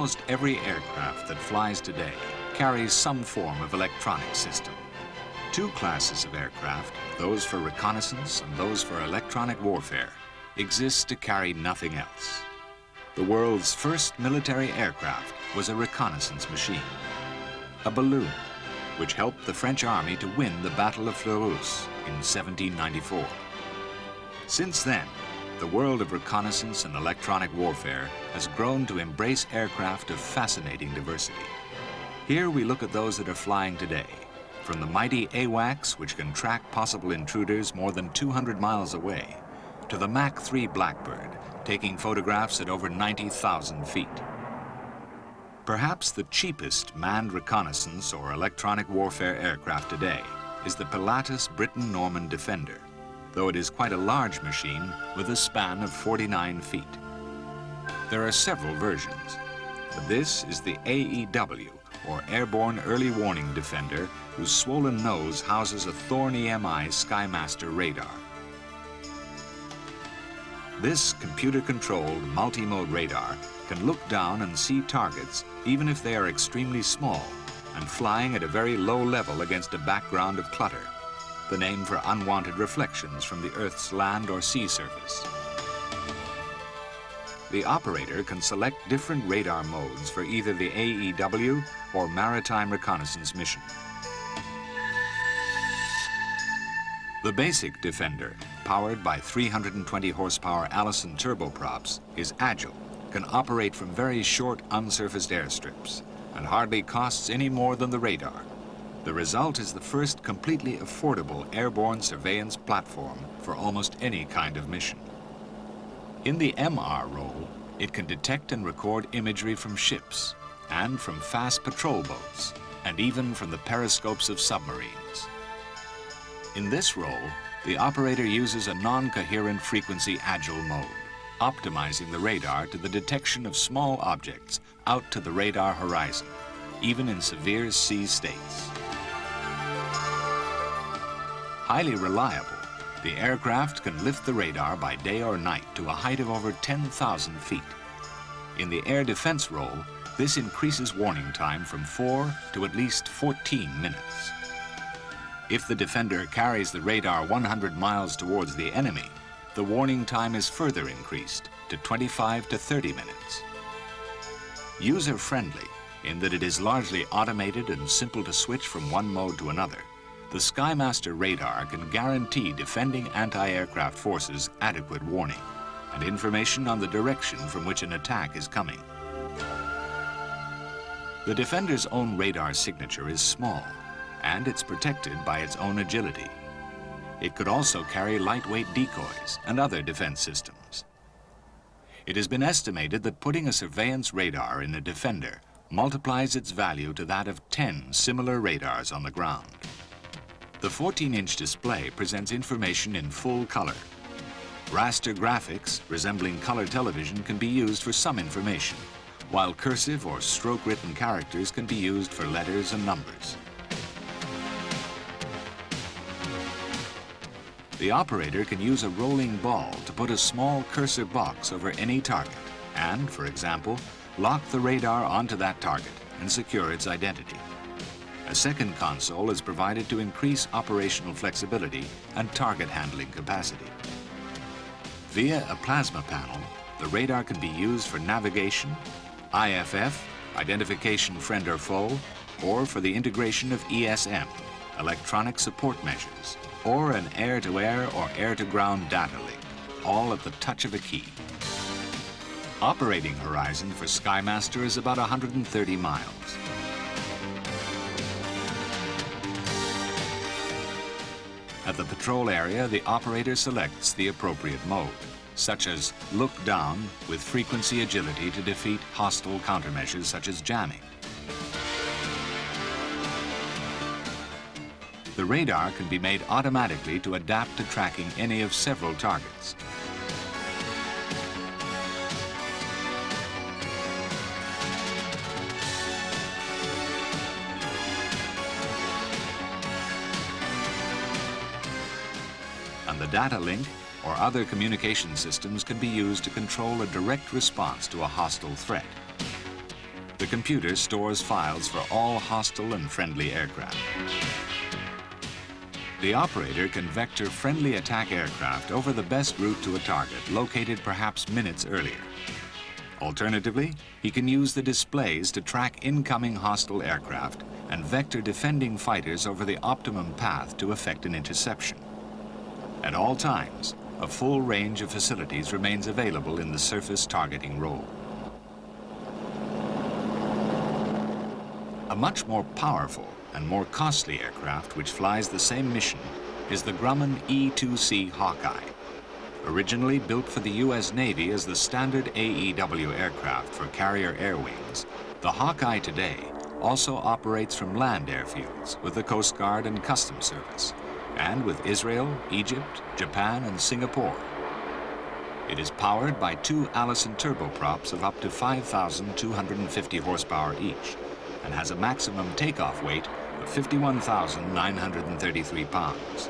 Almost every aircraft that flies today carries some form of electronic system. Two classes of aircraft, those for reconnaissance and those for electronic warfare, exist to carry nothing else. The world's first military aircraft was a reconnaissance machine, a balloon, which helped the French army to win the Battle of Fleurus in 1794. Since then, the world of reconnaissance and electronic warfare has grown to embrace aircraft of fascinating diversity. Here we look at those that are flying today, from the mighty AWACS, which can track possible intruders more than 200 miles away, to the Mach 3 Blackbird, taking photographs at over 90,000 feet. Perhaps the cheapest manned reconnaissance or electronic warfare aircraft today is the Pilatus Britain-Norman Defender, though it is quite a large machine with a span of 49 feet. There are several versions, but this is the AEW, or Airborne Early Warning Defender, whose swollen nose houses a Thorn EMI Skymaster radar. This computer-controlled multi-mode radar can look down and see targets even if they are extremely small and flying at a very low level against a background of clutter, the name for unwanted reflections from the Earth's land or sea surface. The operator can select different radar modes for either the AEW or maritime reconnaissance mission. The basic Defender, powered by 320 horsepower Allison turboprops, is agile, can operate from very short unsurfaced airstrips, and hardly costs any more than the radar. The result is the first completely affordable airborne surveillance platform for almost any kind of mission. In the MR role, it can detect and record imagery from ships and from fast patrol boats, and even from the periscopes of submarines. In this role, the operator uses a non-coherent frequency agile mode, optimizing the radar to the detection of small objects out to the radar horizon, even in severe sea states. Highly reliable, the aircraft can lift the radar by day or night to a height of over 10,000 feet. In the air defense role, this increases warning time from 4 to at least 14 minutes. If the Defender carries the radar 100 miles towards the enemy, the warning time is further increased to 25 to 30 minutes. User-friendly in that it is largely automated and simple to switch from one mode to another, the Skymaster radar can guarantee defending anti-aircraft forces adequate warning and information on the direction from which an attack is coming. The Defender's own radar signature is small, and it's protected by its own agility. It could also carry lightweight decoys and other defense systems. It has been estimated that putting a surveillance radar in a Defender multiplies its value to that of 10 similar radars on the ground. The 14-inch display presents information in full color. Raster graphics resembling color television can be used for some information, while cursive or stroke-written characters can be used for letters and numbers. The operator can use a rolling ball to put a small cursor box over any target and, for example, lock the radar onto that target and secure its identity. A second console is provided to increase operational flexibility and target handling capacity. Via a plasma panel, the radar can be used for navigation, IFF, identification friend or foe, or for the integration of ESM, electronic support measures, or an air-to-air or air-to-ground data link, all at the touch of a key. Operating horizon for Skymaster is about 130 miles. At the patrol area, the operator selects the appropriate mode, such as look down with frequency agility to defeat hostile countermeasures such as jamming. The radar can be made automatically to adapt to tracking any of several targets. And the data link or other communication systems can be used to control a direct response to a hostile threat. The computer stores files for all hostile and friendly aircraft. The operator can vector friendly attack aircraft over the best route to a target located perhaps minutes earlier. Alternatively, he can use the displays to track incoming hostile aircraft and vector defending fighters over the optimum path to effect an interception. At all times, a full range of facilities remains available in the surface targeting role. A much more powerful and more costly aircraft which flies the same mission is the Grumman E-2C Hawkeye. Originally built for the U.S. Navy as the standard AEW aircraft for carrier air wings, the Hawkeye today also operates from land airfields with the Coast Guard and Customs Service, and with Israel, Egypt, Japan, and Singapore. It is powered by two Allison turboprops of up to 5,250 horsepower each, and has a maximum takeoff weight of 51,933 pounds.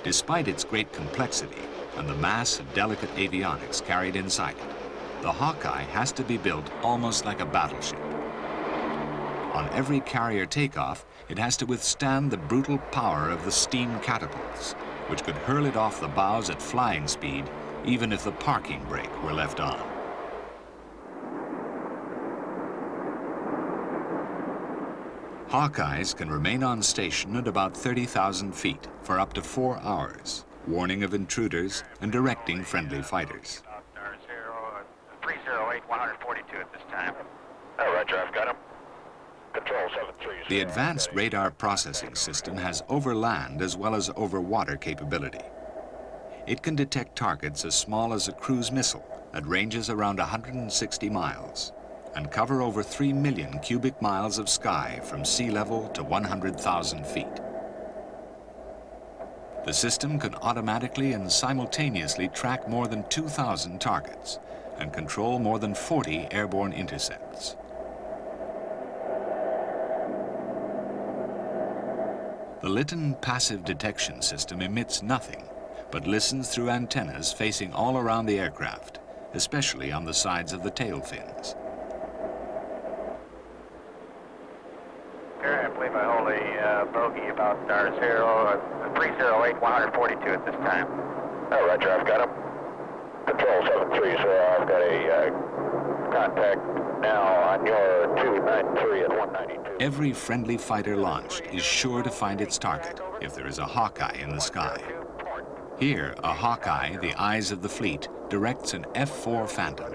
Despite its great complexity and the mass of delicate avionics carried inside it, the Hawkeye has to be built almost like a battleship. On every carrier takeoff, it has to withstand the brutal power of the steam catapults, which could hurl it off the bows at flying speed, even if the parking brake were left on. Hawkeyes can remain on station at about 30,000 feet for up to 4 hours, warning of intruders and directing friendly fighters. 308, 142 at this time. Oh, Roger, I've got him. Control 730. The advanced radar processing system has over-land as well as over-water capability. It can detect targets as small as a cruise missile at ranges around 160 miles and cover over 3 million cubic miles of sky from sea level to 100,000 feet. The system can automatically and simultaneously track more than 2,000 targets and control more than 40 airborne intercepts. The Lytton passive detection system emits nothing, but listens through antennas facing all around the aircraft, especially on the sides of the tail fins. I believe I hold a bogey about 308, 142 at this time. Oh, Roger, I've got him. Control 730, I've got a contact now on your 293 at 192. Every friendly fighter launched is sure to find its target if there is a Hawkeye in the sky. Here, a Hawkeye, the eyes of the fleet, directs an F-4 Phantom.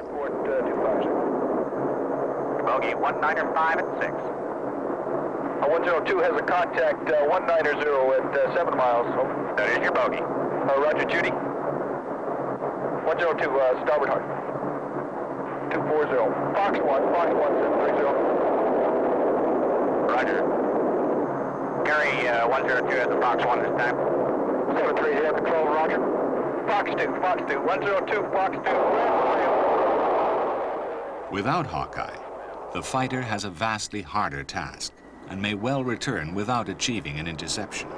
Bogey 195 at 6. 102 has a contact 190 at 7 miles. Over. That is your bogey. Roger, Judy. 102, starboard hard. 240. Fox 1, 730. Roger. Gary 102 has a Fox 1 this time. 730, air control, Roger. Fox 2, 102, Fox 2. Without Hawkeye, the fighter has a vastly harder task and may well return without achieving an interception.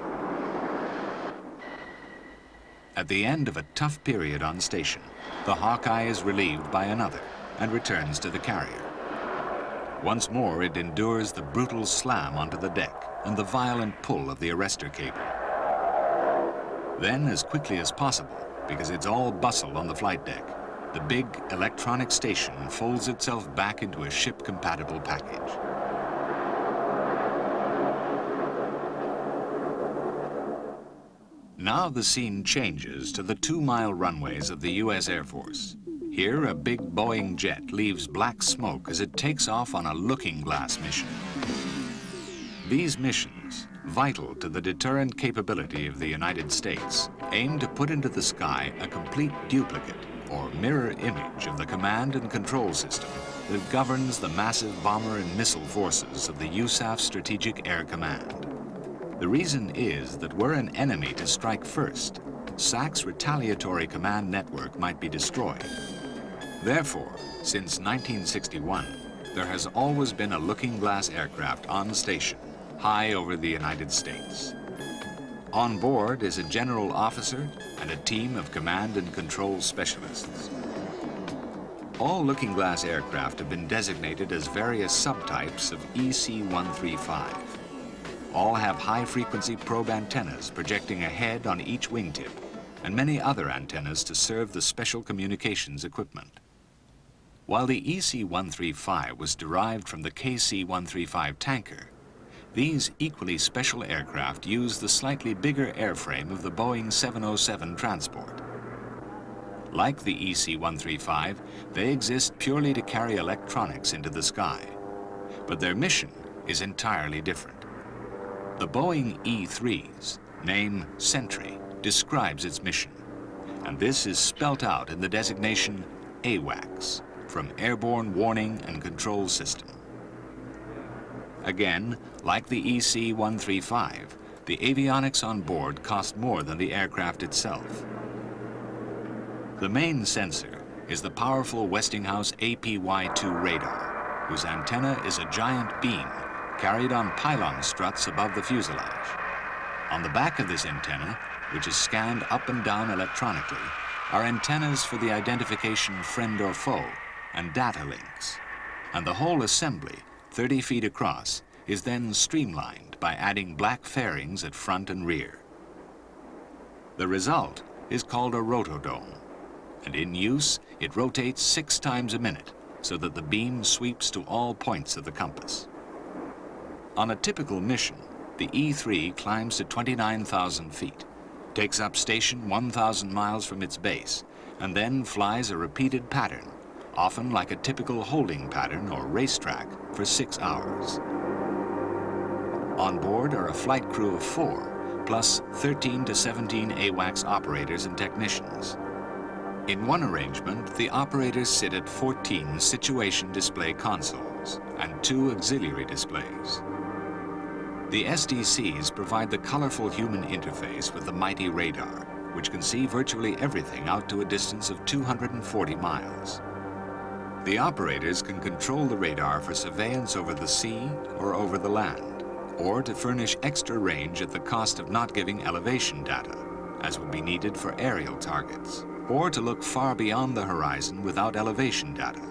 At the end of a tough period on station, the Hawkeye is relieved by another and returns to the carrier. Once more, it endures the brutal slam onto the deck and the violent pull of the arrestor cable. Then, as quickly as possible, because it's all bustle on the flight deck, the big electronic station folds itself back into a ship-compatible package. Now the scene changes to the 2-mile runways of the U.S. Air Force. Here, a big Boeing jet leaves black smoke as it takes off on a looking glass mission. These missions, vital to the deterrent capability of the United States, aim to put into the sky a complete duplicate or mirror image of the command and control system that governs the massive bomber and missile forces of the USAF Strategic Air Command. The reason is that were an enemy to strike first, SAC's retaliatory command network might be destroyed. Therefore, since 1961, there has always been a looking glass aircraft on station, high over the United States. On board is a general officer and a team of command and control specialists. All looking glass aircraft have been designated as various subtypes of EC-135. All have high-frequency probe antennas projecting ahead on each wingtip, and many other antennas to serve the special communications equipment. While the EC-135 was derived from the KC-135 tanker, these equally special aircraft use the slightly bigger airframe of the Boeing 707 transport. Like the EC-135, they exist purely to carry electronics into the sky, but their mission is entirely different. The Boeing E-3's name Sentry describes its mission, and this is spelt out in the designation AWACS, from Airborne Warning and Control System. Again, like the EC-135, the avionics on board cost more than the aircraft itself. The main sensor is the powerful Westinghouse APY-2 radar, whose antenna is a giant beam carried on pylon struts above the fuselage. On the back of this antenna, which is scanned up and down electronically, are antennas for the identification friend or foe and data links. And the whole assembly, 30 feet across, is then streamlined by adding black fairings at front and rear. The result is called a rotodome, and in use, it rotates 6 times a minute so that the beam sweeps to all points of the compass. On a typical mission, the E-3 climbs to 29,000 feet, takes up station 1,000 miles from its base, and then flies a repeated pattern, often like a typical holding pattern or racetrack, for 6 hours. On board are a flight crew of 4, plus 13 to 17 AWACS operators and technicians. In one arrangement, the operators sit at 14 situation display consoles and 2 auxiliary displays. The SDCs provide the colorful human interface with the mighty radar, which can see virtually everything out to a distance of 240 miles. The operators can control the radar for surveillance over the sea or over the land, or to furnish extra range at the cost of not giving elevation data, as would be needed for aerial targets, or to look far beyond the horizon without elevation data,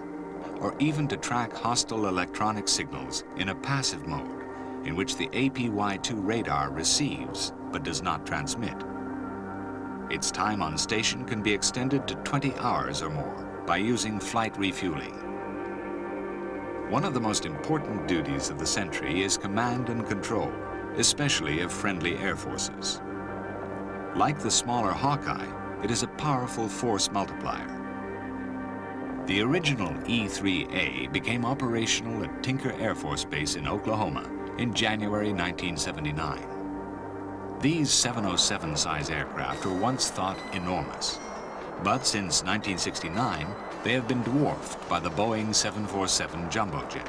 or even to track hostile electronic signals in a passive mode, in which the APY-2 radar receives but does not transmit. Its time on station can be extended to 20 hours or more by using flight refueling. One of the most important duties of the Sentry is command and control, especially of friendly air forces. Like the smaller Hawkeye, it is a powerful force multiplier. The original E-3A became operational at Tinker Air Force Base in Oklahoma in January 1979. These 707-size aircraft were once thought enormous, but since 1969, they have been dwarfed by the Boeing 747 jumbo jet.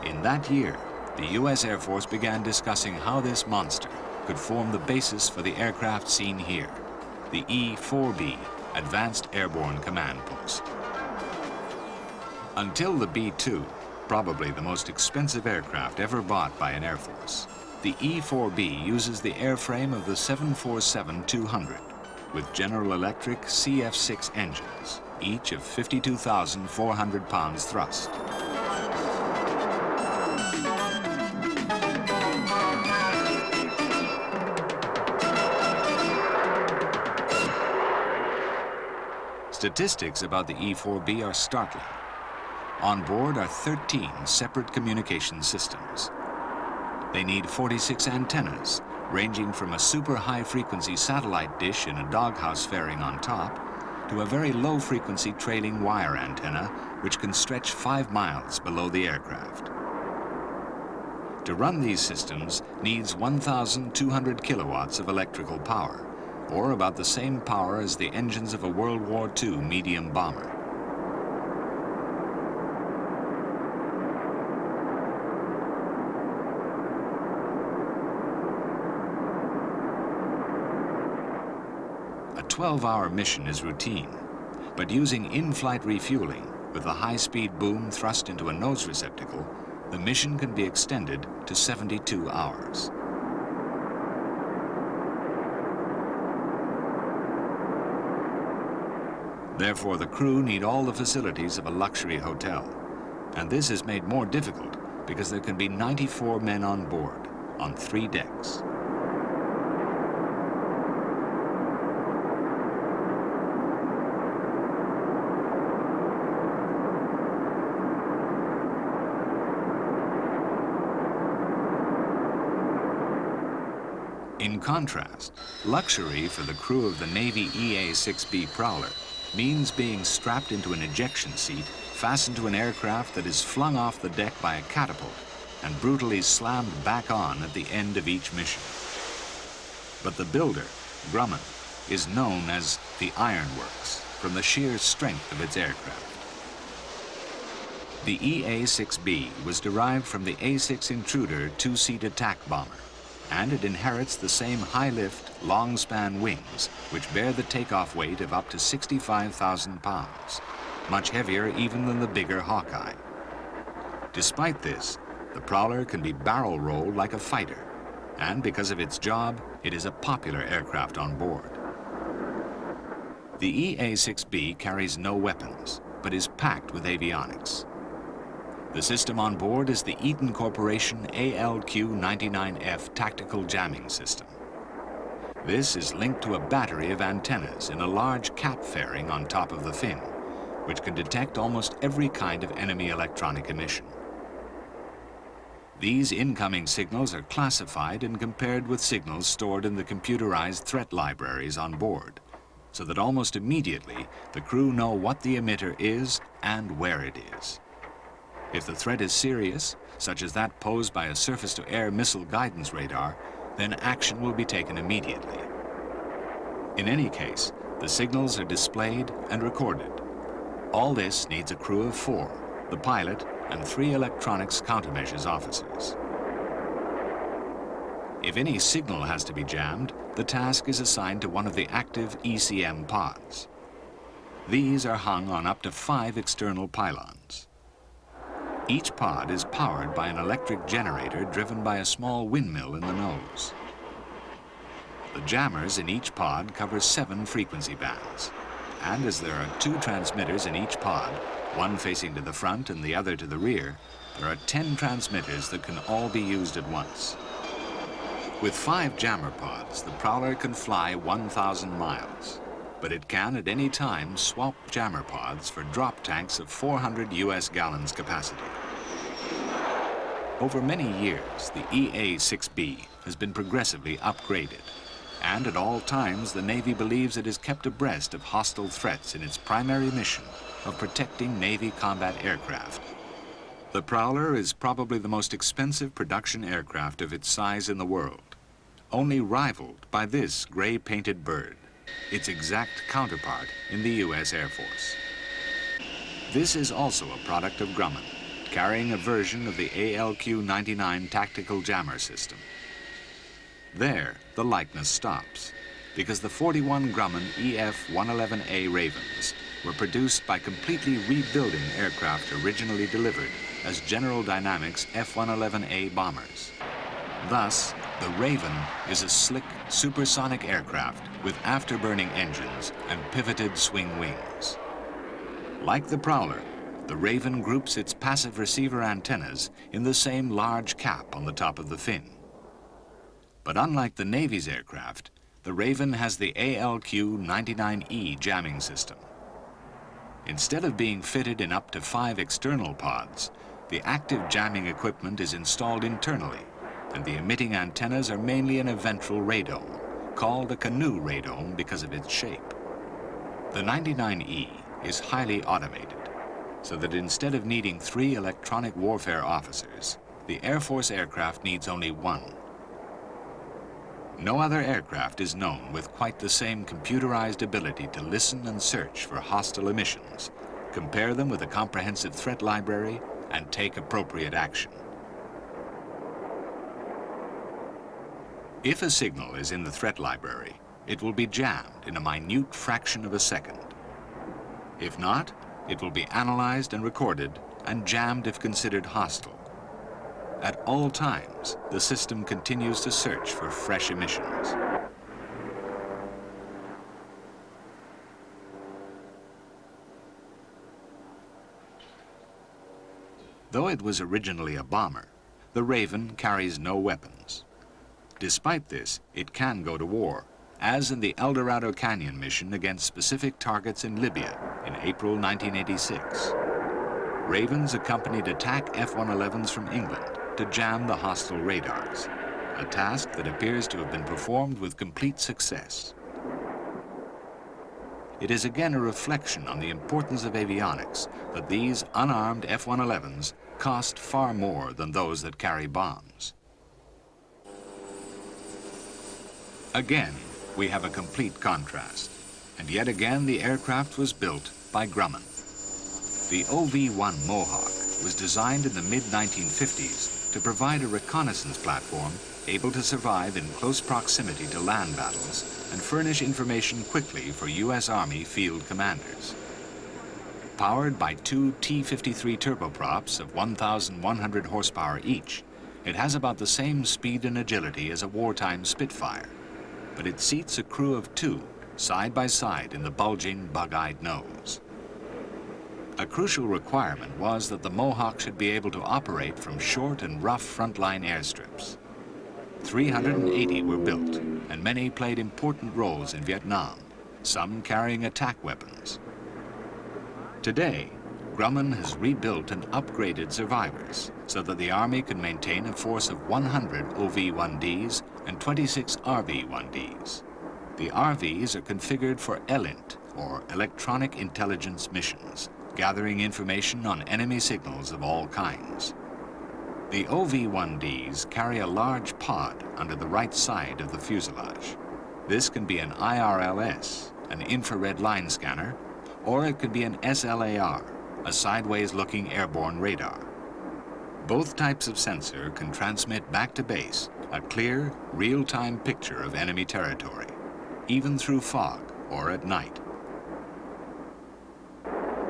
In that year, the U.S. Air Force began discussing how this monster could form the basis for the aircraft seen here, the E-4B, Advanced Airborne Command Post. Until the B-2, probably the most expensive aircraft ever bought by an Air Force, the E-4B uses the airframe of the 747-200 with General Electric CF6 engines, each of 52,400 pounds thrust. Statistics about the E-4B are startling. On board are 13 separate communication systems. They need 46 antennas, ranging from a super high-frequency satellite dish in a doghouse fairing on top to a very low-frequency trailing wire antenna which can stretch 5 miles below the aircraft. To run these systems needs 1,200 kilowatts of electrical power, or about the same power as the engines of a World War II medium bomber. A 12-hour mission is routine, but using in-flight refueling with a high-speed boom thrust into a nose receptacle, the mission can be extended to 72 hours. Therefore, the crew need all the facilities of a luxury hotel. And this is made more difficult because there can be 94 men on board, on 3 decks. In contrast, luxury for the crew of the Navy EA-6B Prowler means being strapped into an ejection seat fastened to an aircraft that is flung off the deck by a catapult and brutally slammed back on at the end of each mission. But the builder, Grumman, is known as the Iron Works from the sheer strength of its aircraft. The EA-6B was derived from the A-6 Intruder 2-seat attack bomber, and it inherits the same high-lift, long-span wings, which bear the takeoff weight of up to 65,000 pounds, much heavier even than the bigger Hawkeye. Despite this, the Prowler can be barrel-rolled like a fighter, and because of its job, it is a popular aircraft on board. The EA-6B carries no weapons, but is packed with avionics. The system on board is the Eaton Corporation ALQ-99F tactical jamming system. This is linked to a battery of antennas in a large cap fairing on top of the fin, which can detect almost every kind of enemy electronic emission. These incoming signals are classified and compared with signals stored in the computerized threat libraries on board, so that almost immediately the crew know what the emitter is and where it is. If the threat is serious, such as that posed by a surface-to-air missile guidance radar, then action will be taken immediately. In any case, the signals are displayed and recorded. All this needs a crew of 4, the pilot and 3 electronics countermeasures officers. If any signal has to be jammed, the task is assigned to one of the active ECM pods. These are hung on up to 5 external pylons. Each pod is powered by an electric generator driven by a small windmill in the nose. The jammers in each pod cover 7 frequency bands, and as there are 2 transmitters in each pod, one facing to the front and the other to the rear, there are 10 transmitters that can all be used at once. With 5 jammer pods, the Prowler can fly 1,000 miles, but it can at any time swap jammer pods for drop tanks of 400 US gallons capacity. Over many years, the EA-6B has been progressively upgraded, and at all times the Navy believes it is kept abreast of hostile threats in its primary mission of protecting Navy combat aircraft. The Prowler is probably the most expensive production aircraft of its size in the world, only rivaled by this gray-painted bird, its exact counterpart in the US Air Force. This is also a product of Grumman, carrying a version of the ALQ-99 tactical jammer system. There, the likeness stops, because the 41 Grumman EF-111A Ravens were produced by completely rebuilding aircraft originally delivered as General Dynamics F-111A bombers. Thus, the Raven is a slick, supersonic aircraft with afterburning engines and pivoted swing wings. Like the Prowler, the Raven groups its passive receiver antennas in the same large cap on the top of the fin. But unlike the Navy's aircraft, the Raven has the ALQ-99E jamming system. Instead of being fitted in up to 5 external pods, the active jamming equipment is installed internally, and the emitting antennas are mainly in a ventral radome, called a canoe radome because of its shape. The 99E is highly automated, so that instead of needing 3 electronic warfare officers, the Air Force aircraft needs only 1. No other aircraft is known with quite the same computerized ability to listen and search for hostile emissions, compare them with a comprehensive threat library, and take appropriate action. If a signal is in the threat library, it will be jammed in a minute fraction of a second. If not, it will be analyzed and recorded and jammed if considered hostile. At all times, the system continues to search for fresh emissions. Though it was originally a bomber, the Raven carries no weapons. Despite this, it can go to war, as in the El Dorado Canyon mission against specific targets in Libya in April 1986. Ravens accompanied attack F-111s from England to jam the hostile radars, a task that appears to have been performed with complete success. It is again a reflection on the importance of avionics that these unarmed F-111s cost far more than those that carry bombs. Again, we have a complete contrast, and yet again the aircraft was built by Grumman. The OV-1 Mohawk was designed in the mid-1950s to provide a reconnaissance platform able to survive in close proximity to land battles and furnish information quickly for U.S. Army field commanders. Powered by two T-53 turboprops of 1,100 horsepower each, it has about the same speed and agility as a wartime Spitfire, but it seats a crew of two side by side in the bulging, bug-eyed nose. A crucial requirement was that the Mohawk should be able to operate from short and rough frontline airstrips. 380 were built, and many played important roles in Vietnam, some carrying attack weapons. Today, Grumman has rebuilt and upgraded survivors so that the Army can maintain a force of 100 OV-1Ds and 26 RV-1Ds. The RVs are configured for ELINT, or Electronic Intelligence Missions, gathering information on enemy signals of all kinds. The OV-1Ds carry a large pod under the right side of the fuselage. This can be an IRLS, an infrared line scanner, or it could be an SLAR, a sideways-looking airborne radar. Both types of sensor can transmit back to base a clear, real-time picture of enemy territory, even through fog or at night.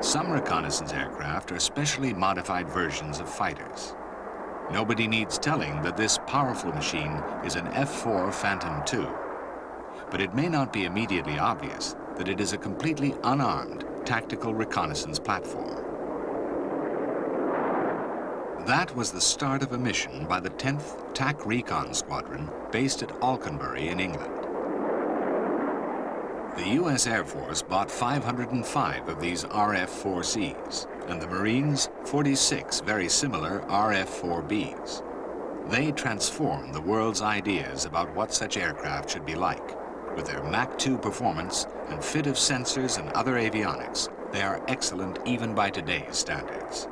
Some reconnaissance aircraft are specially modified versions of fighters. Nobody needs telling that this powerful machine is an F-4 Phantom II, but it may not be immediately obvious that it is a completely unarmed tactical reconnaissance platform. That was the start of a mission by the 10th TAC Recon Squadron based at Alconbury in England. The U.S. Air Force bought 505 of these RF-4Cs, and the Marines 46 very similar RF-4Bs. They transformed the world's ideas about what such aircraft should be like. With their Mach 2 performance and fit of sensors and other avionics, they are excellent even by today's standards.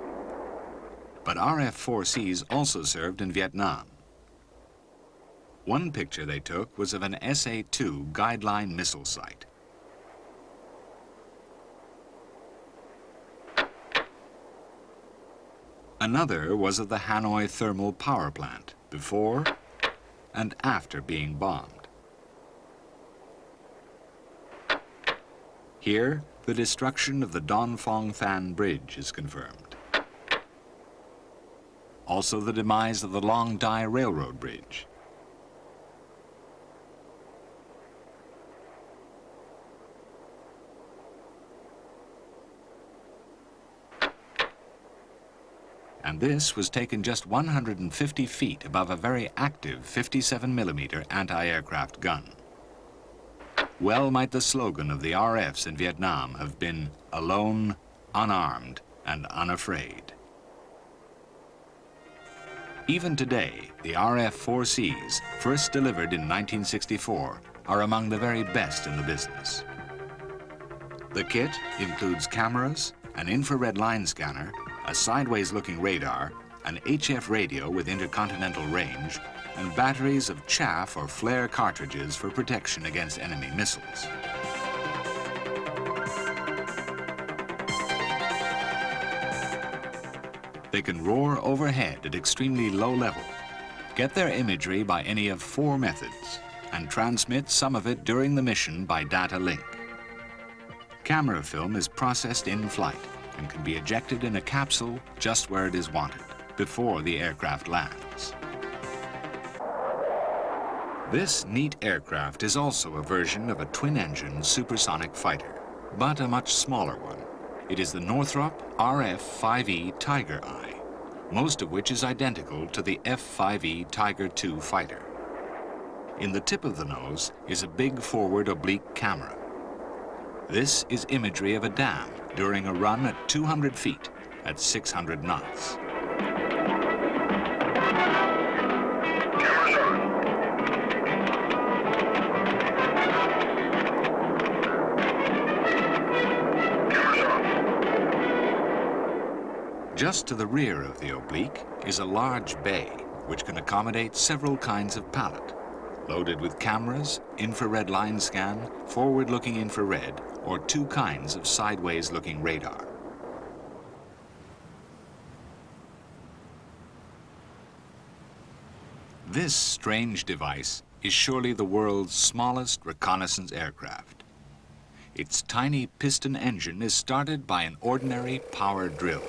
But RF-4Cs also served in Vietnam. One picture they took was of an SA-2 guideline missile site. Another was of the Hanoi Thermal Power Plant before and after being bombed. Here, the destruction of the Don Phuong Thanh Bridge is confirmed. Also the demise of the Long Dai Railroad Bridge. And this was taken just 150 feet above a very active 57mm anti-aircraft gun. Well might the slogan of the RFs in Vietnam have been alone, unarmed, and unafraid. Even today, the RF-4Cs, first delivered in 1964, are among the very best in the business. The kit includes cameras, an infrared line scanner, a sideways-looking radar, an HF radio with intercontinental range, and batteries of chaff or flare cartridges for protection against enemy missiles. They can roar overhead at extremely low level, get their imagery by any of 4 methods, and transmit some of it during the mission by data link. Camera film is processed in flight and can be ejected in a capsule just where it is wanted, before the aircraft lands. This neat aircraft is also a version of a twin-engine supersonic fighter, but a much smaller one. It is the Northrop RF-5E Tiger Eye, most of which is identical to the F-5E Tiger II fighter. In the tip of the nose is a big forward oblique camera. This is imagery of a dam during a run at 200 feet at 600 knots. Just to the rear of the oblique is a large bay which can accommodate several kinds of pallet, loaded with cameras, infrared line scan, forward-looking infrared, or two kinds of sideways-looking radar. This strange device is surely the world's smallest reconnaissance aircraft. Its tiny piston engine is started by an ordinary power drill.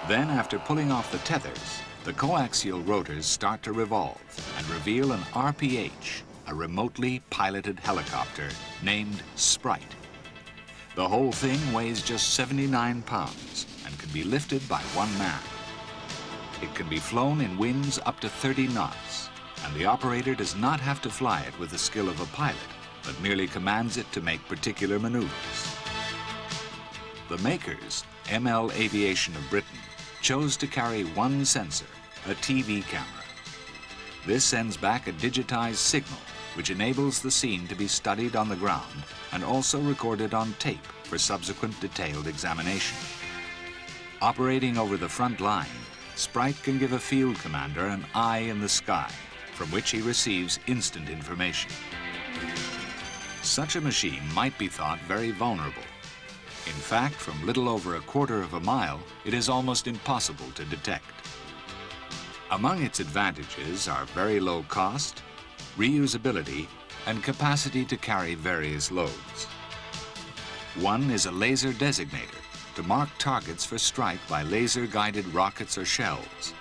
Then, after pulling off the tethers, the coaxial rotors start to revolve and reveal an RPH, a remotely piloted helicopter named Sprite. The whole thing weighs just 79 pounds and can be lifted by one man. It can be flown in winds up to 30 knots, and the operator does not have to fly it with the skill of a pilot, but merely commands it to make particular maneuvers. The makers, ML Aviation of Britain, chose to carry one sensor, a TV camera. This sends back a digitized signal, which enables the scene to be studied on the ground and also recorded on tape for subsequent detailed examination. Operating over the front line, Sprite can give a field commander an eye in the sky, from which he receives instant information. Such a machine might be thought very vulnerable. In fact, from little over a quarter of a mile, it is almost impossible to detect. Among its advantages are very low cost, reusability, and capacity to carry various loads. One is a laser designator to mark targets for strike by laser-guided rockets or shells.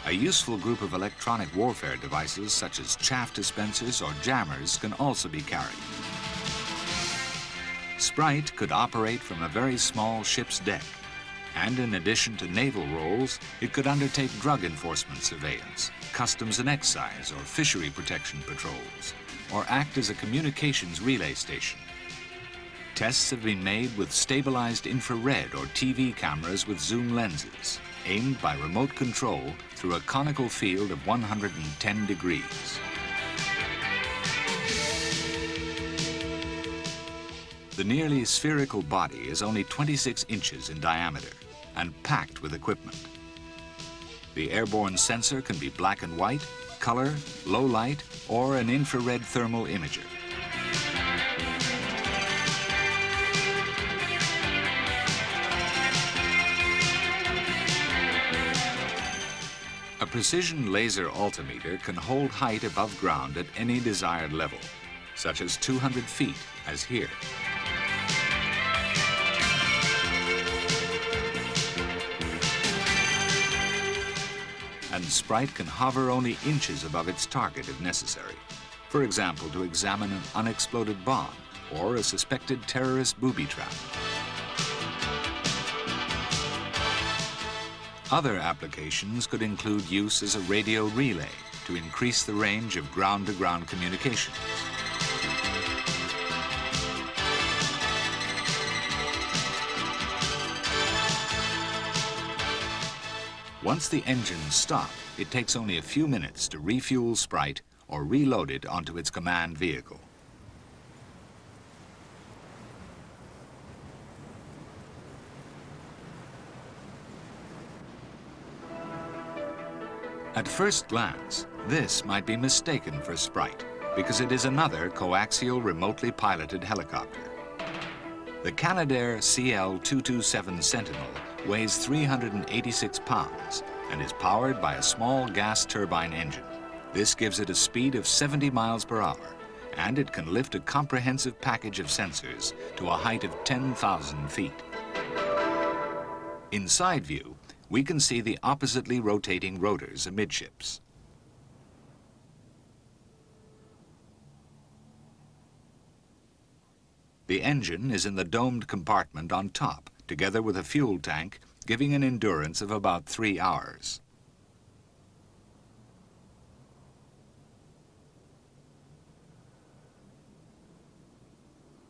A useful group of electronic warfare devices such as chaff dispensers or jammers can also be carried. Sprite could operate from a very small ship's deck, and in addition to naval roles, it could undertake drug enforcement surveillance, customs and excise or fishery protection patrols, or act as a communications relay station. Tests have been made with stabilized infrared or TV cameras with zoom lenses, aimed by remote control through a conical field of 110 degrees. The nearly spherical body is only 26 inches in diameter and packed with equipment. The airborne sensor can be black and white, color, low light, or an infrared thermal imager. A precision laser altimeter can hold height above ground at any desired level, such as 200 feet, as here. And Sprite can hover only inches above its target if necessary. For example, to examine an unexploded bomb or a suspected terrorist booby trap. Other applications could include use as a radio relay to increase the range of ground-to-ground communications. Once the engines stop, it takes only a few minutes to refuel Sprite or reload it onto its command vehicle. At first glance, this might be mistaken for Sprite because it is another coaxial remotely piloted helicopter. The Canadair CL-227 Sentinel weighs 386 pounds and is powered by a small gas turbine engine. This gives it a speed of 70 miles per hour and it can lift a comprehensive package of sensors to a height of 10,000 feet. In side view, we can see the oppositely rotating rotors amidships. The engine is in the domed compartment on top, together with a fuel tank, giving an endurance of about 3 hours.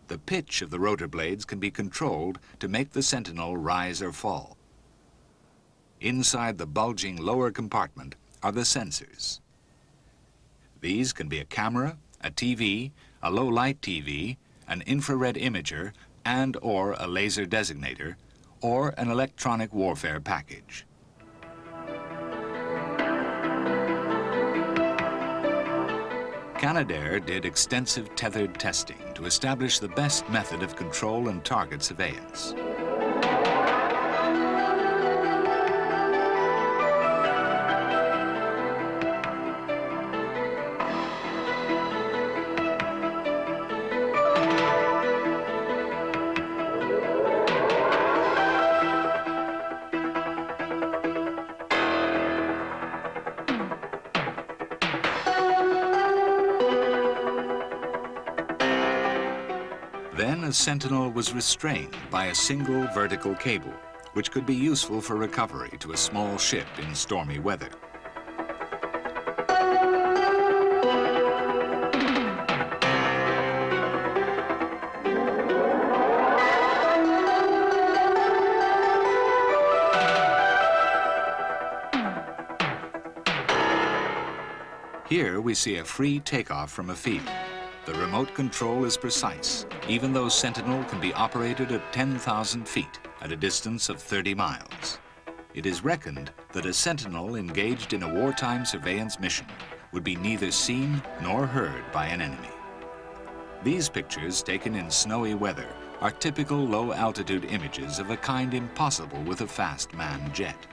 The pitch of the rotor blades can be controlled to make the Sentinel rise or fall. Inside the bulging lower compartment are the sensors. These can be a camera, a TV, a low-light TV, an infrared imager, and/or a laser designator, or an electronic warfare package. Canadair did extensive tethered testing to establish the best method of control and target surveillance. Then a Sentinel was restrained by a single vertical cable, which could be useful for recovery to a small ship in stormy weather. Here we see a free takeoff from a field. The remote control is precise, even though Sentinel can be operated at 10,000 feet at a distance of 30 miles. It is reckoned that a Sentinel engaged in a wartime surveillance mission would be neither seen nor heard by an enemy. These pictures, taken in snowy weather, are typical low-altitude images of a kind impossible with a fast manned jet.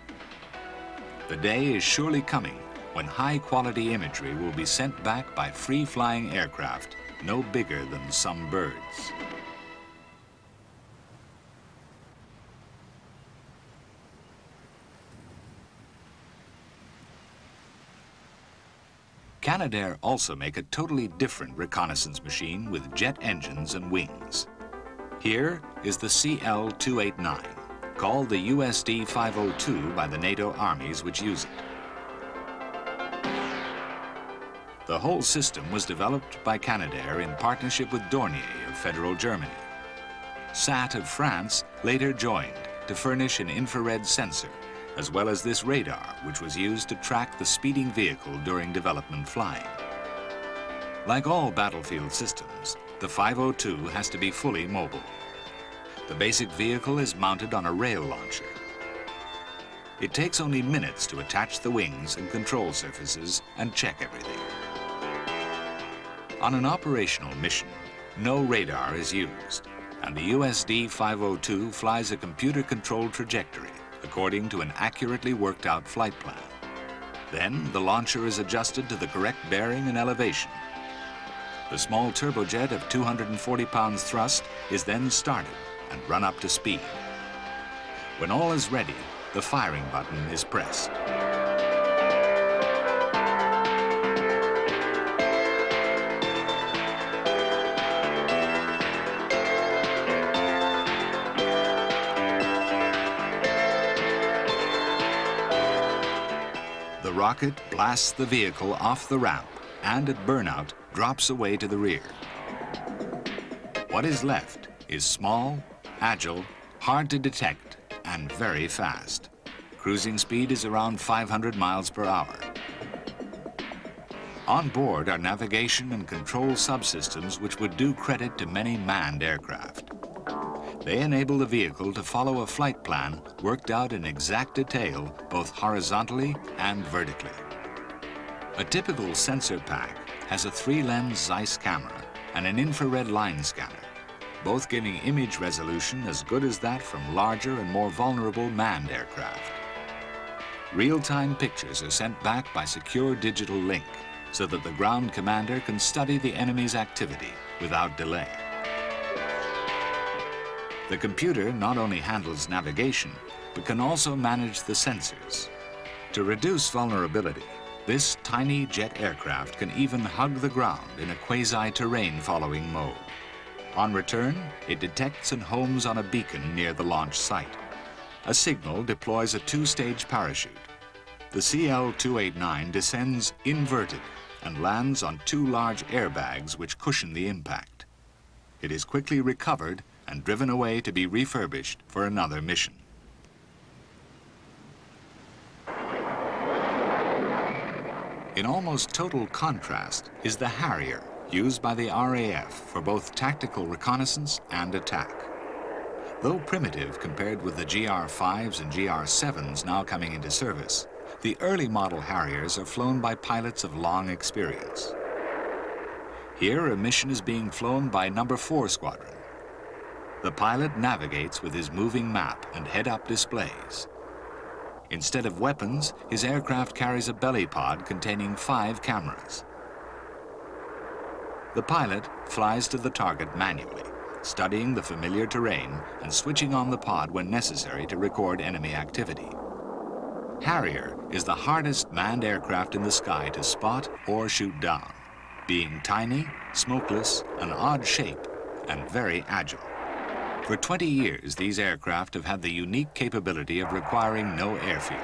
The day is surely coming when high-quality imagery will be sent back by free-flying aircraft no bigger than some birds. Canadair also make a totally different reconnaissance machine with jet engines and wings. Here is the CL-289, called the USD-502 by the NATO armies which use it. The whole system was developed by Canadair in partnership with Dornier of Federal Germany. SAT of France later joined to furnish an infrared sensor, as well as this radar, which was used to track the speeding vehicle during development flying. Like all battlefield systems, the 502 has to be fully mobile. The basic vehicle is mounted on a rail launcher. It takes only minutes to attach the wings and control surfaces and check everything. On an operational mission, no radar is used, and the USD-502 flies a computer-controlled trajectory according to an accurately worked-out flight plan. Then the launcher is adjusted to the correct bearing and elevation. The small turbojet of 240 pounds thrust is then started and run up to speed. When all is ready, the firing button is pressed. The rocket blasts the vehicle off the ramp and at burnout drops away to the rear. What is left is small, agile, hard to detect, and very fast. Cruising speed is around 500 miles per hour. On board are navigation and control subsystems which would do credit to many manned aircraft. They enable the vehicle to follow a flight plan worked out in exact detail, both horizontally and vertically. A typical sensor pack has a 3-lens Zeiss camera and an infrared line scanner, both giving image resolution as good as that from larger and more vulnerable manned aircraft. Real-time pictures are sent back by secure digital link, so that the ground commander can study the enemy's activity without delay. The computer not only handles navigation, but can also manage the sensors. To reduce vulnerability, this tiny jet aircraft can even hug the ground in a quasi-terrain following mode. On return, it detects and homes on a beacon near the launch site. A signal deploys a two-stage parachute. The CL-289 descends inverted and lands on two large airbags which cushion the impact. It is quickly recovered and driven away to be refurbished for another mission. In almost total contrast is the Harrier, used by the RAF for both tactical reconnaissance and attack. Though primitive compared with the GR-5s and GR-7s now coming into service, the early model Harriers are flown by pilots of long experience. Here, a mission is being flown by No. 4 Squadron. The pilot navigates with his moving map and head-up displays. Instead of weapons, his aircraft carries a belly pod containing 5 cameras. The pilot flies to the target manually, studying the familiar terrain and switching on the pod when necessary to record enemy activity. Harrier is the hardest manned aircraft in the sky to spot or shoot down, being tiny, smokeless, an odd shape, and very agile. For 20 years, these aircraft have had the unique capability of requiring no airfield,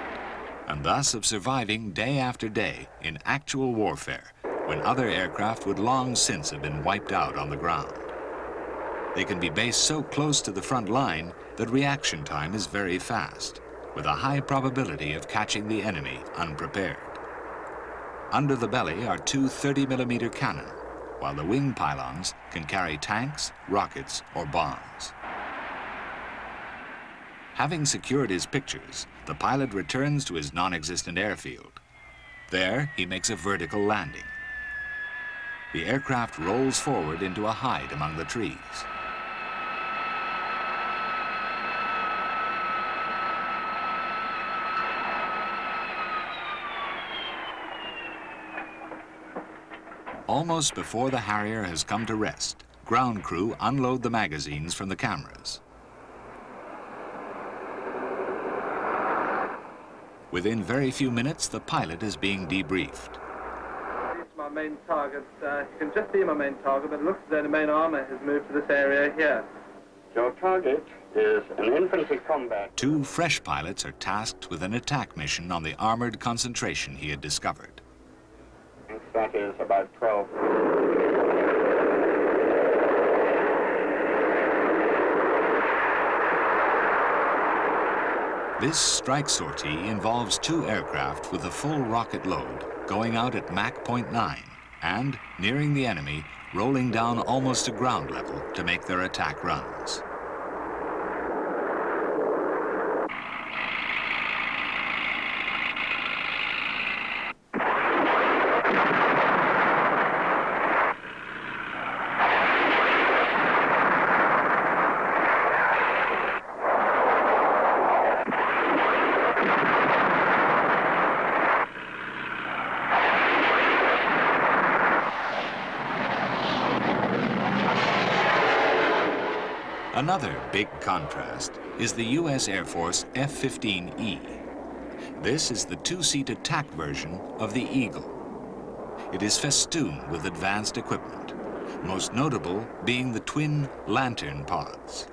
and thus of surviving day after day in actual warfare, when other aircraft would long since have been wiped out on the ground. They can be based so close to the front line that reaction time is very fast, with a high probability of catching the enemy unprepared. Under the belly are two 30mm cannon, while the wing pylons can carry tanks, rockets, or bombs. Having secured his pictures, the pilot returns to his non-existent airfield. There, he makes a vertical landing. The aircraft rolls forward into a hide among the trees. Almost before the Harrier has come to rest, ground crew unload the magazines from the cameras. Within very few minutes, the pilot is being debriefed. This is my main target. You can just see my main target, but it looks as though the main armor has moved to this area here. Your target is an infantry combat. 2 fresh pilots are tasked with an attack mission on the armored concentration he had discovered. That is about 12. This strike sortie involves 2 aircraft with a full rocket load going out at Mach 0.9 and, nearing the enemy, rolling down almost to ground level to make their attack runs. Another big contrast is the U.S. Air Force F-15E. This is the 2-seat attack version of the Eagle. It is festooned with advanced equipment, most notable being the twin lantern pods.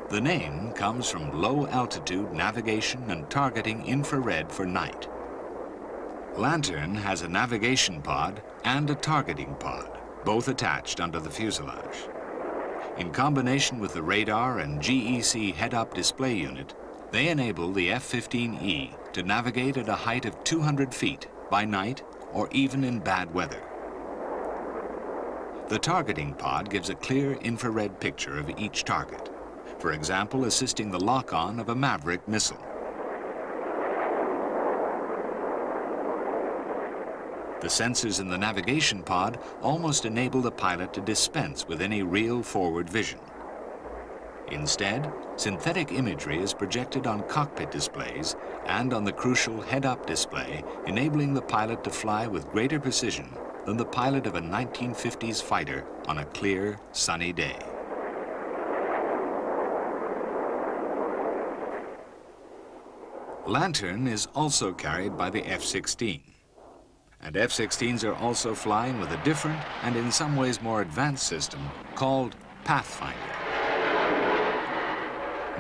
The name comes from low-altitude navigation and targeting infrared for night. Lantern has a navigation pod and a targeting pod, both attached under the fuselage. In combination with the radar and GEC head-up display unit, they enable the F-15E to navigate at a height of 200 feet by night or even in bad weather. The targeting pod gives a clear infrared picture of each target, for example, assisting the lock-on of a Maverick missile. The sensors in the navigation pod almost enable the pilot to dispense with any real forward vision. Instead, synthetic imagery is projected on cockpit displays and on the crucial head-up display, enabling the pilot to fly with greater precision than the pilot of a 1950s fighter on a clear, sunny day. Lantern is also carried by the F-16. And F-16s are also flying with a different and in some ways more advanced system called Pathfinder.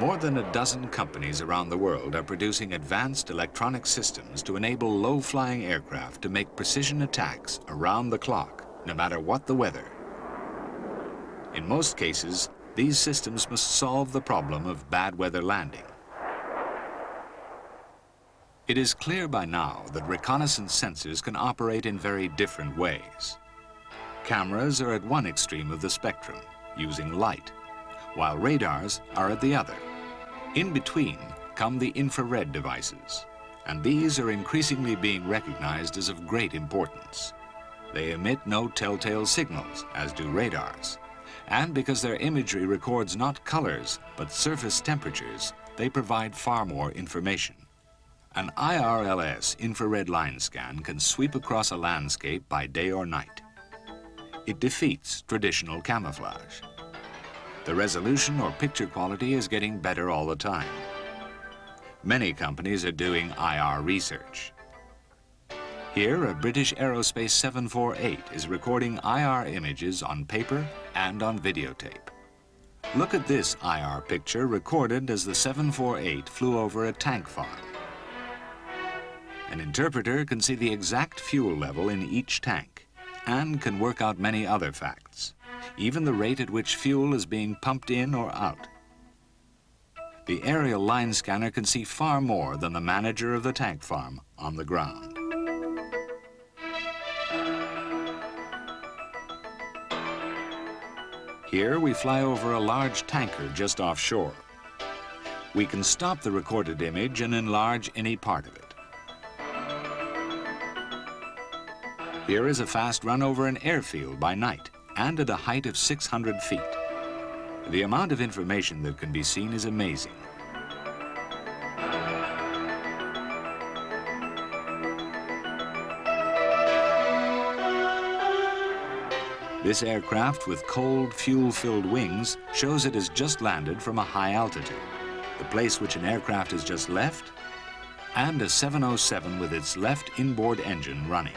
More than a dozen companies around the world are producing advanced electronic systems to enable low-flying aircraft to make precision attacks around the clock, no matter what the weather. In most cases, these systems must solve the problem of bad weather landing. It is clear by now that reconnaissance sensors can operate in very different ways. Cameras are at one extreme of the spectrum, using light, while radars are at the other. In between come the infrared devices, and these are increasingly being recognized as of great importance. They emit no telltale signals, as do radars, and because their imagery records not colors, but surface temperatures, they provide far more information. An IRLS infrared line scan can sweep across a landscape by day or night. It defeats traditional camouflage. The resolution or picture quality is getting better all the time. Many companies are doing IR research. Here, a British Aerospace 748 is recording IR images on paper and on videotape. Look at this IR picture recorded as the 748 flew over a tank farm. An interpreter can see the exact fuel level in each tank and can work out many other facts, even the rate at which fuel is being pumped in or out. The aerial line scanner can see far more than the manager of the tank farm on the ground. Here we fly over a large tanker just offshore. We can stop the recorded image and enlarge any part of it. Here is a fast run over an airfield by night and at a height of 600 feet. The amount of information that can be seen is amazing. This aircraft with cold, fuel-filled wings shows it has just landed from a high altitude, the place which an aircraft has just left, and a 707 with its left inboard engine running.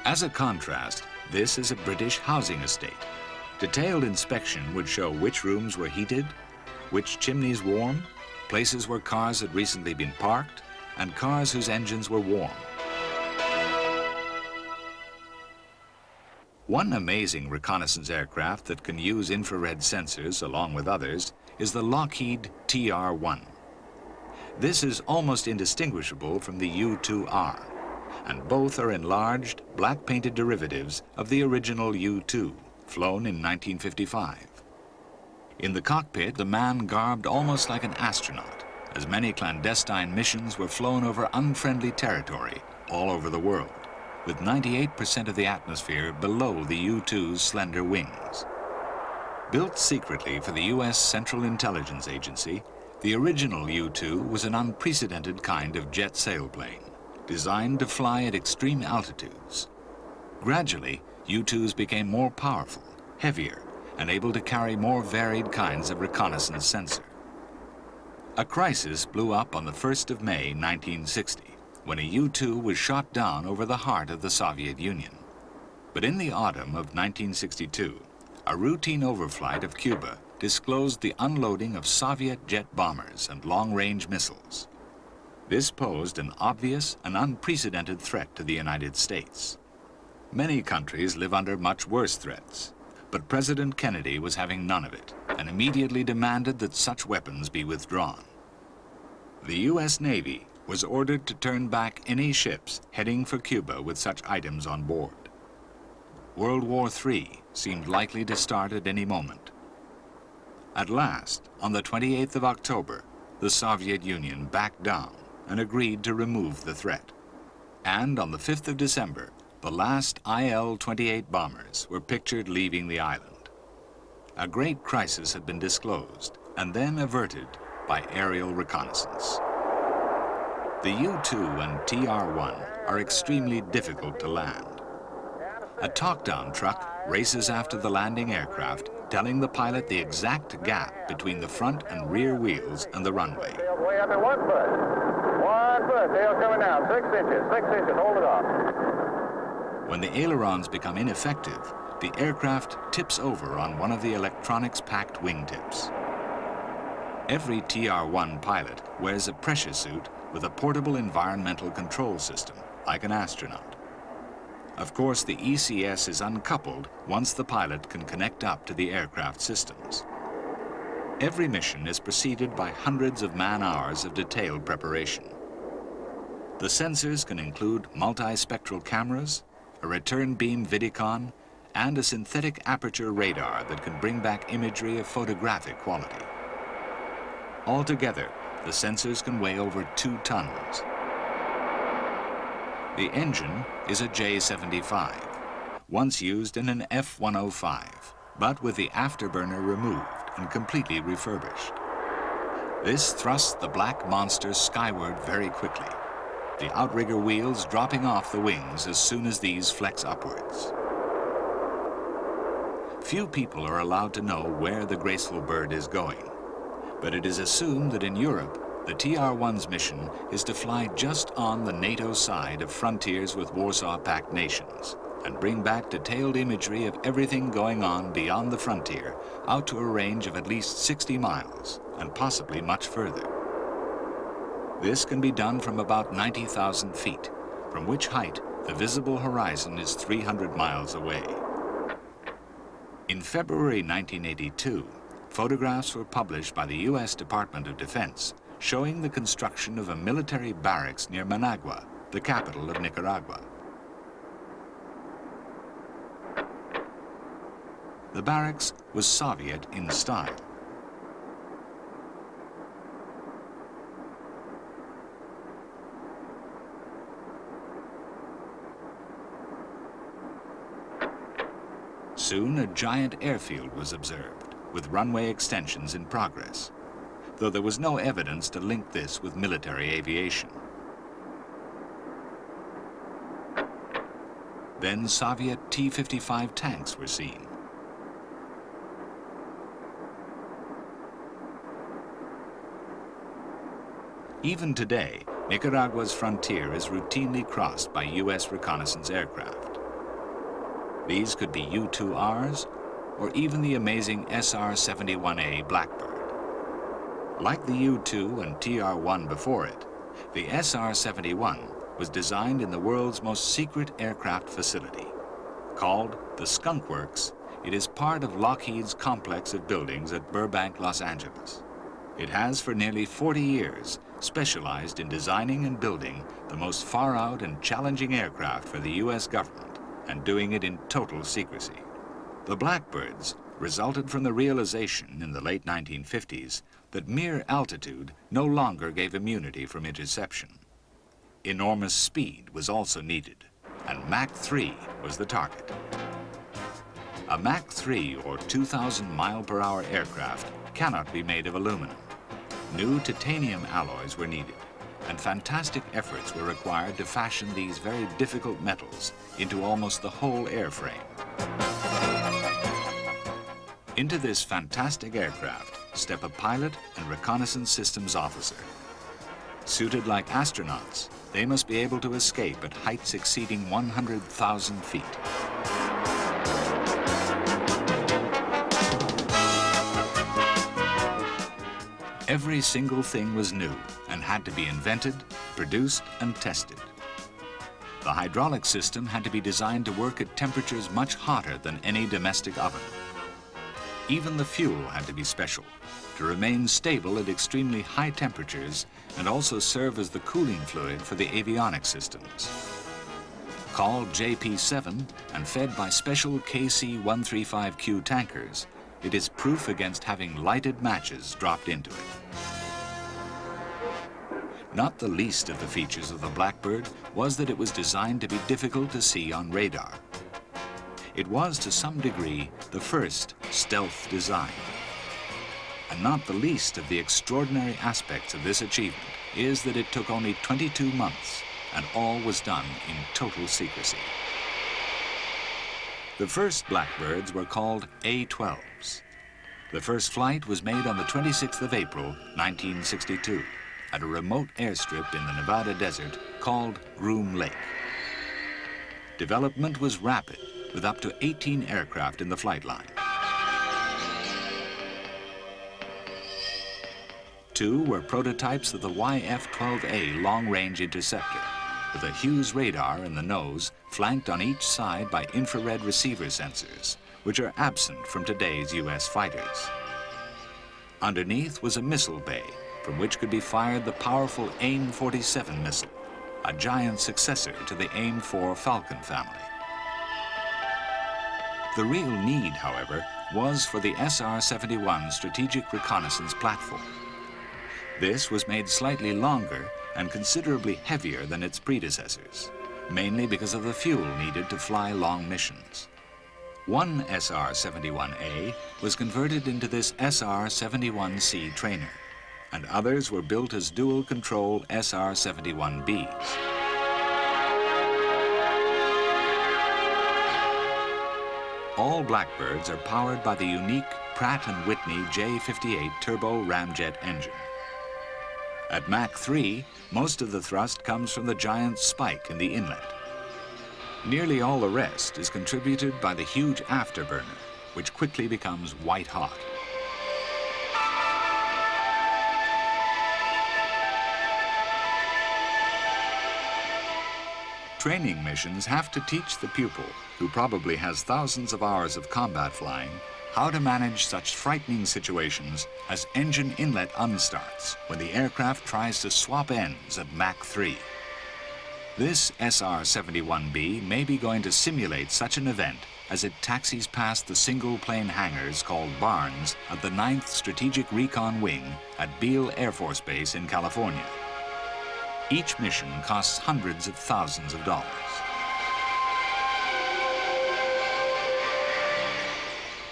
As a contrast, this is a British housing estate. Detailed inspection would show which rooms were heated, which chimneys warm, places where cars had recently been parked, and cars whose engines were warm. One amazing reconnaissance aircraft that can use infrared sensors along with others is the Lockheed TR-1. This is almost indistinguishable from the U-2R, and both are enlarged, black-painted derivatives of the original U-2, flown in 1955. In the cockpit, the man garbed almost like an astronaut, as many clandestine missions were flown over unfriendly territory all over the world, with 98% of the atmosphere below the U-2's slender wings. Built secretly for the U.S. Central Intelligence Agency, the original U-2 was an unprecedented kind of jet sailplane, designed to fly at extreme altitudes. Gradually, U-2s became more powerful, heavier, and able to carry more varied kinds of reconnaissance sensor. A crisis blew up on the 1st of May, 1960, when a U-2 was shot down over the heart of the Soviet Union. But in the autumn of 1962, a routine overflight of Cuba disclosed the unloading of Soviet jet bombers and long-range missiles. This posed an obvious and unprecedented threat to the United States. Many countries live under much worse threats, but President Kennedy was having none of it and immediately demanded that such weapons be withdrawn. The U.S. Navy was ordered to turn back any ships heading for Cuba with such items on board. World War III seemed likely to start at any moment. At last, on the 28th of October, the Soviet Union backed down and agreed to remove the threat. And on the 5th of December, the last IL-28 bombers were pictured leaving the island. A great crisis had been disclosed and then averted by aerial reconnaissance. The U-2 and TR-1 are extremely difficult to land. A talk-down truck races after the landing aircraft, telling the pilot the exact gap between the front and rear wheels and the runway. Tail's way up in 1 foot. 1 foot. Tail's coming down. 6 inches. 6 inches. Hold it off. When the ailerons become ineffective, the aircraft tips over on one of the electronics-packed wingtips. Every TR-1 pilot wears a pressure suit with a portable environmental control system, like an astronaut. Of course, the ECS is uncoupled once the pilot can connect up to the aircraft systems. Every mission is preceded by hundreds of man-hours of detailed preparation. The sensors can include multispectral cameras, a return beam Vidicon, and a synthetic aperture radar that can bring back imagery of photographic quality. Altogether, the sensors can weigh over 2 tons. The engine is a J-75, once used in an F-105, but with the afterburner removed and completely refurbished. This thrusts the black monster skyward very quickly, the outrigger wheels dropping off the wings as soon as these flex upwards. Few people are allowed to know where the graceful bird is going, but it is assumed that in Europe, the TR-1's mission is to fly just on the NATO side of frontiers with Warsaw Pact nations and bring back detailed imagery of everything going on beyond the frontier out to a range of at least 60 miles and possibly much further. This can be done from about 90,000 feet, from which height the visible horizon is 300 miles away. In February 1982, photographs were published by the U.S. Department of Defense showing the construction of a military barracks near Managua, the capital of Nicaragua. The barracks was Soviet in style. Soon, a giant airfield was observed, with runway extensions in progress, though there was no evidence to link this with military aviation. Then Soviet T-55 tanks were seen. Even today, Nicaragua's frontier is routinely crossed by U.S. reconnaissance aircraft. These could be U-2Rs or even the amazing SR-71A Blackbird. Like the U-2 and TR-1 before it, the SR-71 was designed in the world's most secret aircraft facility. Called the Skunk Works, it is part of Lockheed's complex of buildings at Burbank, Los Angeles. It has for nearly 40 years specialized in designing and building the most far-out and challenging aircraft for the U.S. government, and doing it in total secrecy. The Blackbirds resulted from the realization in the late 1950s that mere altitude no longer gave immunity from interception. Enormous speed was also needed, and Mach 3 was the target. A Mach 3, or 2,000 mile-per-hour aircraft, cannot be made of aluminum. New titanium alloys were needed, and fantastic efforts were required to fashion these very difficult metals into almost the whole airframe. Into this fantastic aircraft step a pilot and reconnaissance systems officer. Suited like astronauts, they must be able to escape at heights exceeding 100,000 feet. Every single thing was new and had to be invented, produced, and tested. The hydraulic system had to be designed to work at temperatures much hotter than any domestic oven. Even the fuel had to be special, to remain stable at extremely high temperatures and also serve as the cooling fluid for the avionics systems. Called JP-7 and fed by special KC-135Q tankers, it is proof against having lighted matches dropped into it. Not the least of the features of the Blackbird was that it was designed to be difficult to see on radar. It was, to some degree, the first stealth design. And not the least of the extraordinary aspects of this achievement is that it took only 22 months, and all was done in total secrecy. The first Blackbirds were called A-12s. The first flight was made on the 26th of April, 1962, at a remote airstrip in the Nevada desert called Groom Lake. Development was rapid, with up to 18 aircraft in the flight line. 2 were prototypes of the YF-12A long-range interceptor, with a Hughes radar in the nose, flanked on each side by infrared receiver sensors, which are absent from today's U.S. fighters. Underneath was a missile bay, from which could be fired the powerful AIM-47 missile, a giant successor to the AIM-4 Falcon family. The real need, however, was for the SR-71 Strategic Reconnaissance platform. This was made slightly longer and considerably heavier than its predecessors, mainly because of the fuel needed to fly long missions. One SR-71A was converted into this SR-71C trainer, and others were built as dual-control SR-71Bs. All Blackbirds are powered by the unique Pratt & Whitney J58 turbo ramjet engine. At Mach 3, most of the thrust comes from the giant spike in the inlet. Nearly all the rest is contributed by the huge afterburner, which quickly becomes white hot. Training missions have to teach the pupil, who probably has thousands of hours of combat flying, how to manage such frightening situations as engine inlet unstarts when the aircraft tries to swap ends at Mach 3. This SR-71B may be going to simulate such an event as it taxis past the single-plane hangars called barns at the 9th Strategic Recon Wing at Beale Air Force Base in California. Each mission costs hundreds of thousands of dollars.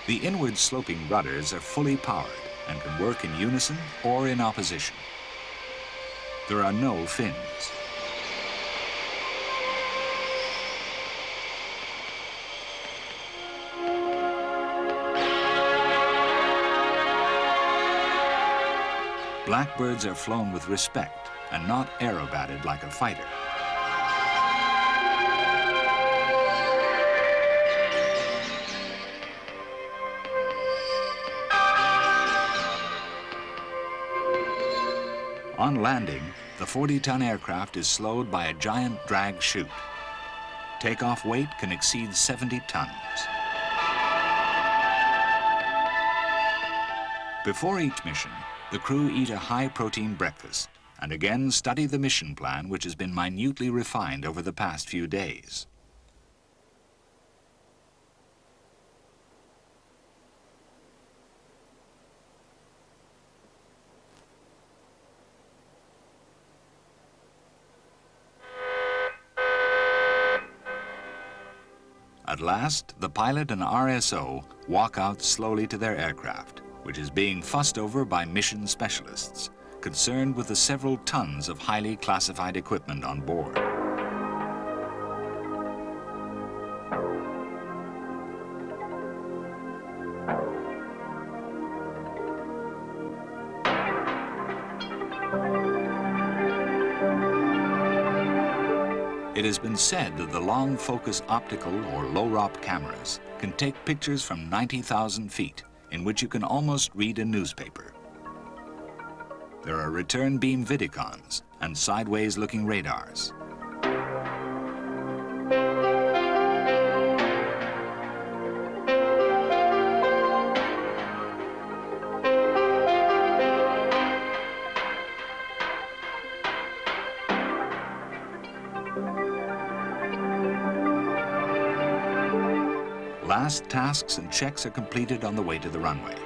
The inward-sloping rudders are fully powered and can work in unison or in opposition. There are no fins. Blackbirds are flown with respect and not aerobated like a fighter. On landing, the 40-ton aircraft is slowed by a giant drag chute. Takeoff weight can exceed 70 tons. Before each mission, the crew eat a high-protein breakfast and again study the mission plan, which has been minutely refined over the past few days. At last, the pilot and RSO walk out slowly to their aircraft, which is being fussed over by mission specialists, concerned with the several tons of highly classified equipment on board. It has been said that the long-focus optical or low-rop cameras can take pictures from 90,000 feet, in which you can almost read a newspaper. There are return beam Vidicons and sideways-looking radars. Last tasks and checks are completed on the way to the runway.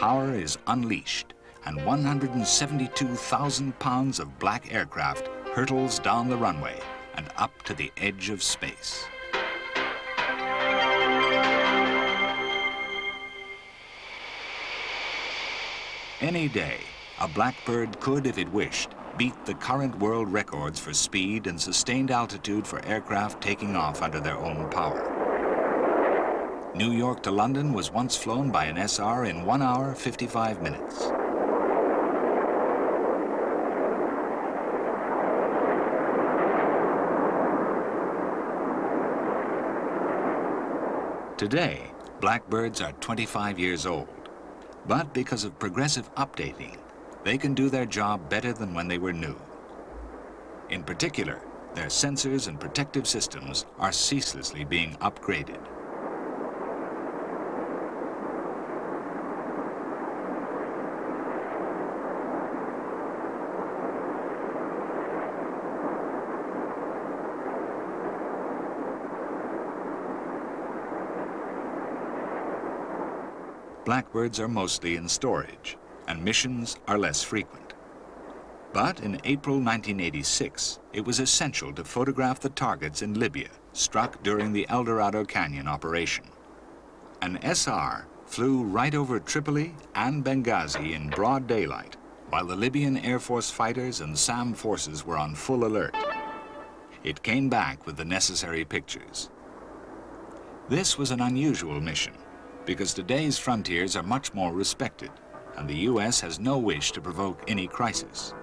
power is unleashed and 172,000 pounds of black aircraft hurtles down the runway and up to the edge of space. Any day, a Blackbird could, if it wished, beat the current world records for speed and sustained altitude for aircraft taking off under their own power. New York to London was once flown by an SR in 1 hour, 55 minutes. Today, Blackbirds are 25 years old, but because of progressive updating, they can do their job better than when they were new. In particular, their sensors and protective systems are ceaselessly being upgraded. Blackbirds are mostly in storage, and missions are less frequent. But in April 1986, it was essential to photograph the targets in Libya struck during the El Dorado Canyon operation. An SR flew right over Tripoli and Benghazi in broad daylight, while the Libyan Air Force fighters and SAM forces were on full alert. It came back with the necessary pictures. This was an unusual mission, because today's frontiers are much more respected, and the U.S. has no wish to provoke any crisis.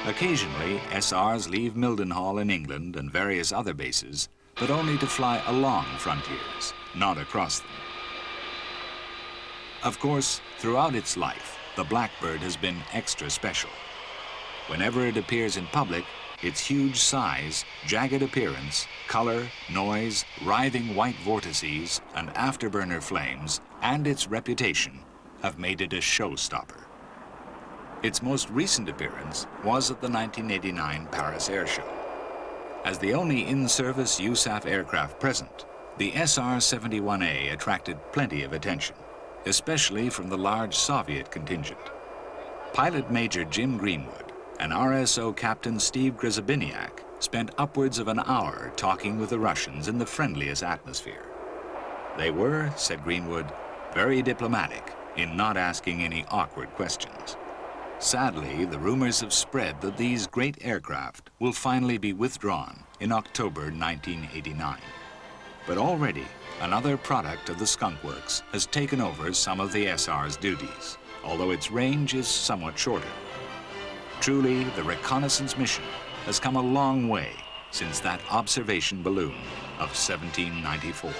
Occasionally, SRs leave Mildenhall in England and various other bases, but only to fly along frontiers, not across them. Of course, throughout its life, the Blackbird has been extra special. Whenever it appears in public, its huge size, jagged appearance, color, noise, writhing white vortices, and afterburner flames, and its reputation have made it a showstopper. Its most recent appearance was at the 1989 Paris Air Show. As the only in-service USAF aircraft present, the SR-71A attracted plenty of attention, especially from the large Soviet contingent. Pilot Major Jim Greenwood and RSO Captain Steve Grzebiniak spent upwards of an hour talking with the Russians in the friendliest atmosphere. They were, said Greenwood, very diplomatic in not asking any awkward questions. Sadly, the rumors have spread that these great aircraft will finally be withdrawn in October 1989. But already, another product of the Skunk Works has taken over some of the SR's duties, although its range is somewhat shorter. Truly, the reconnaissance mission has come a long way since that observation balloon of 1794.